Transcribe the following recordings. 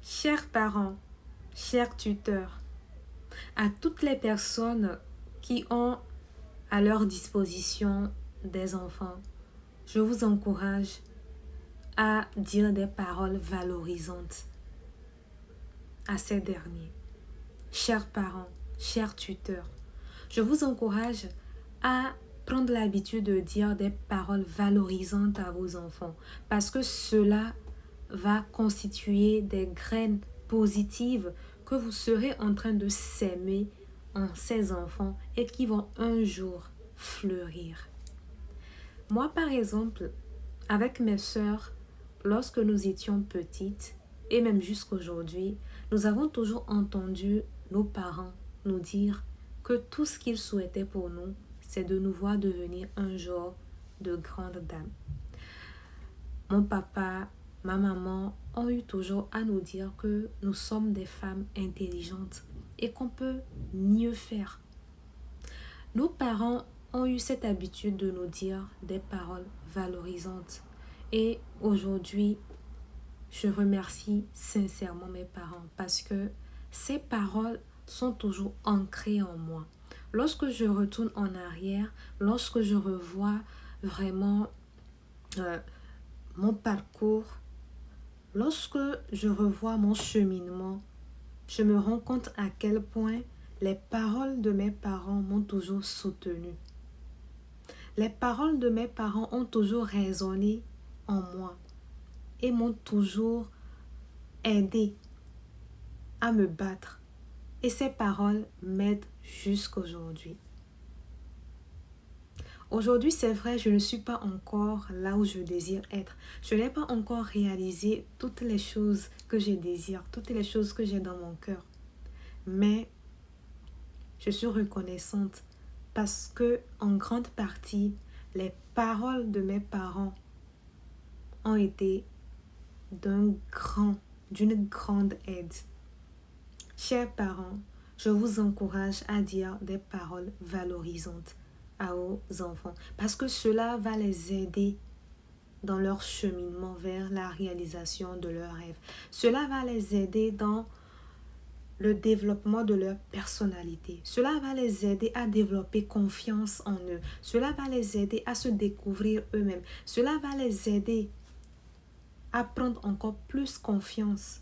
Chers parents, chers tuteurs, à toutes les personnes qui ont à leur disposition des enfants, je vous encourage à dire des paroles valorisantes à ces derniers. Chers parents, chers tuteurs, je vous encourage à prendre l'habitude de dire des paroles valorisantes à vos enfants parce que cela va constituer des graines positives que vous serez en train de s'aimer en ces enfants et qui vont un jour fleurir. Moi, par exemple, avec mes sœurs, lorsque nous étions petites, et même jusqu'aujourd'hui, nous avons toujours entendu nos parents nous dire que tout ce qu'ils souhaitaient pour nous, c'est de nous voir devenir un jour de grandes dames. Mon papa, ma maman ont eu toujours à nous dire que nous sommes des femmes intelligentes et qu'on peut mieux faire. Nos parents ont eu cette habitude de nous dire des paroles valorisantes. Et aujourd'hui, je remercie sincèrement mes parents parce que ces paroles sont toujours ancrées en moi. Lorsque je retourne en arrière, lorsque je revois vraiment mon parcours, lorsque je revois mon cheminement, je me rends compte à quel point les paroles de mes parents m'ont toujours soutenue. Les paroles de mes parents ont toujours résonné en moi et m'ont toujours aidé à me battre. Et ces paroles m'aident jusqu'aujourd'hui. Aujourd'hui, c'est vrai, je ne suis pas encore là où je désire être. Je n'ai pas encore réalisé toutes les choses que je désire, toutes les choses que j'ai dans mon cœur. Mais je suis reconnaissante parce que, en grande partie, les paroles de mes parents ont été d'une grande aide. Chers parents, je vous encourage à dire des paroles valorisantes à vos enfants parce que cela va les aider dans leur cheminement vers la réalisation de leurs rêves. Cela va les aider dans le développement de leur personnalité. Cela va les aider à développer confiance en eux. Cela va les aider à se découvrir eux-mêmes. Cela va les aider à prendre encore plus confiance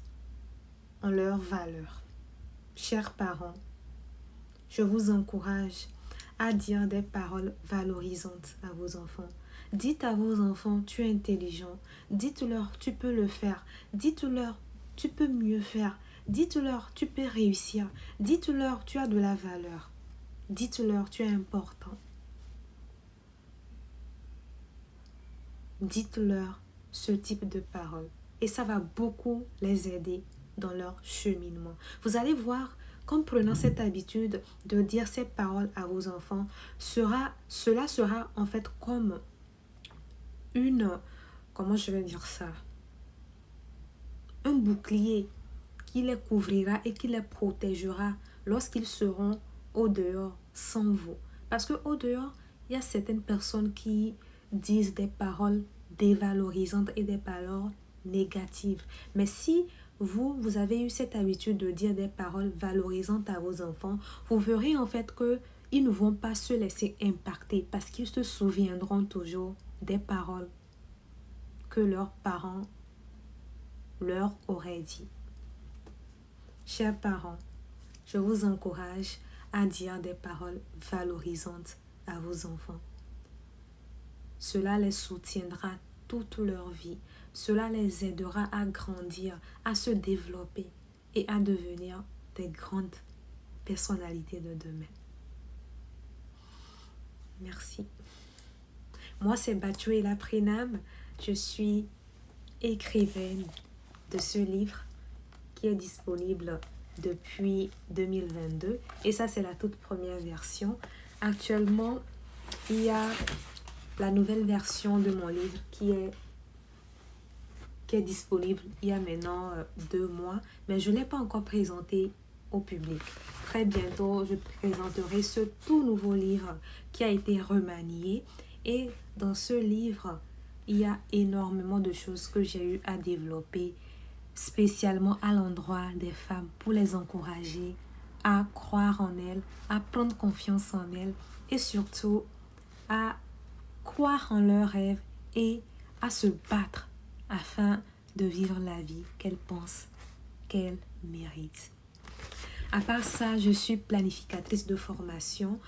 en leurs valeurs. Chers parents, je vous encourage à dire des paroles valorisantes à vos enfants. Dites à vos enfants, tu es intelligent. Dites-leur, tu peux le faire. Dites-leur, tu peux mieux faire. Dites-leur, tu peux réussir. Dites-leur, tu as de la valeur. Dites-leur, tu es important. Dites-leur ce type de paroles. Et ça va beaucoup les aider dans leur cheminement. Vous allez voir qu'en prenant cette habitude de dire ces paroles à vos enfants, cela sera en fait comme comment je vais dire ça, un bouclier qui les couvrira et qui les protégera lorsqu'ils seront au dehors sans vous. Parce que au dehors, il y a certaines personnes qui disent des paroles dévalorisantes et des paroles négatives. Mais si vous avez eu cette habitude de dire des paroles valorisantes à vos enfants, vous verrez en fait qu'ils ne vont pas se laisser impacter parce qu'ils se souviendront toujours des paroles que leurs parents leur auraient dit. Chers parents, je vous encourage à dire des paroles valorisantes à vos enfants. Cela les soutiendra toute leur vie. Cela les aidera à grandir, à se développer et à devenir des grandes personnalités de demain. Merci. Moi, c'est Batuela Prenam. Je suis écrivaine de ce livre qui est disponible depuis 2022. Et ça, c'est la toute première version. Actuellement, il y a la nouvelle version de mon livre qui est disponible il y a maintenant 2 mois, mais je ne l'ai pas encore présenté au public. Très bientôt, je présenterai ce tout nouveau livre qui a été remanié. Et dans ce livre, il y a énormément de choses que j'ai eu à développer spécialement à l'endroit des femmes pour les encourager à croire en elles, à prendre confiance en elles et surtout à croire en leurs rêves et à se battre afin de vivre la vie qu'elles pensent qu'elles méritent. À part ça, je suis planificatrice de formation.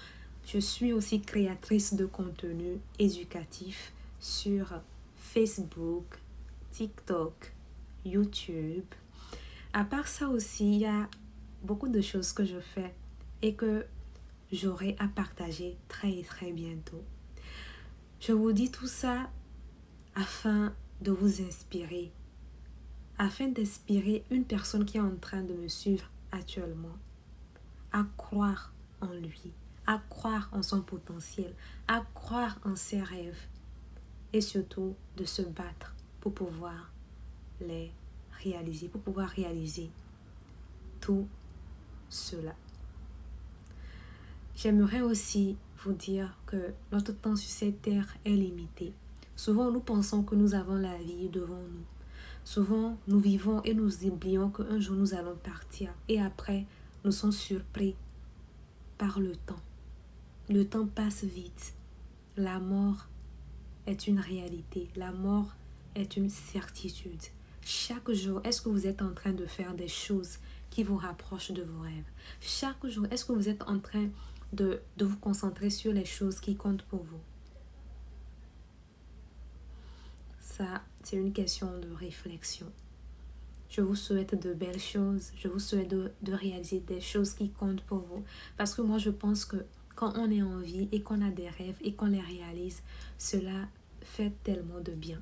Je suis aussi créatrice de contenu éducatif sur Facebook, TikTok, YouTube. À part ça aussi, il y a beaucoup de choses que je fais et que j'aurai à partager très très bientôt. Je vous dis tout ça afin de vous inspirer, afin d'inspirer une personne qui est en train de me suivre actuellement à croire en lui, à croire en son potentiel, à croire en ses rêves et surtout de se battre pour pouvoir les réaliser, pour pouvoir réaliser tout cela. J'aimerais aussi vous dire que notre temps sur cette terre est limité. Souvent, nous pensons que nous avons la vie devant nous. Souvent, nous vivons et nous oublions qu'un jour nous allons partir. Et après, nous sommes surpris par le temps. Le temps passe vite. La mort est une réalité. La mort est une certitude. Chaque jour, est-ce que vous êtes en train de faire des choses qui vous rapprochent de vos rêves? Chaque jour, est-ce que vous êtes en train de vous concentrer sur les choses qui comptent pour vous? Ça, c'est une question de réflexion. Je vous souhaite de belles choses. Je vous souhaite de réaliser des choses qui comptent pour vous. Parce que moi, je pense que quand on est en vie et qu'on a des rêves et qu'on les réalise, cela fait tellement de bien.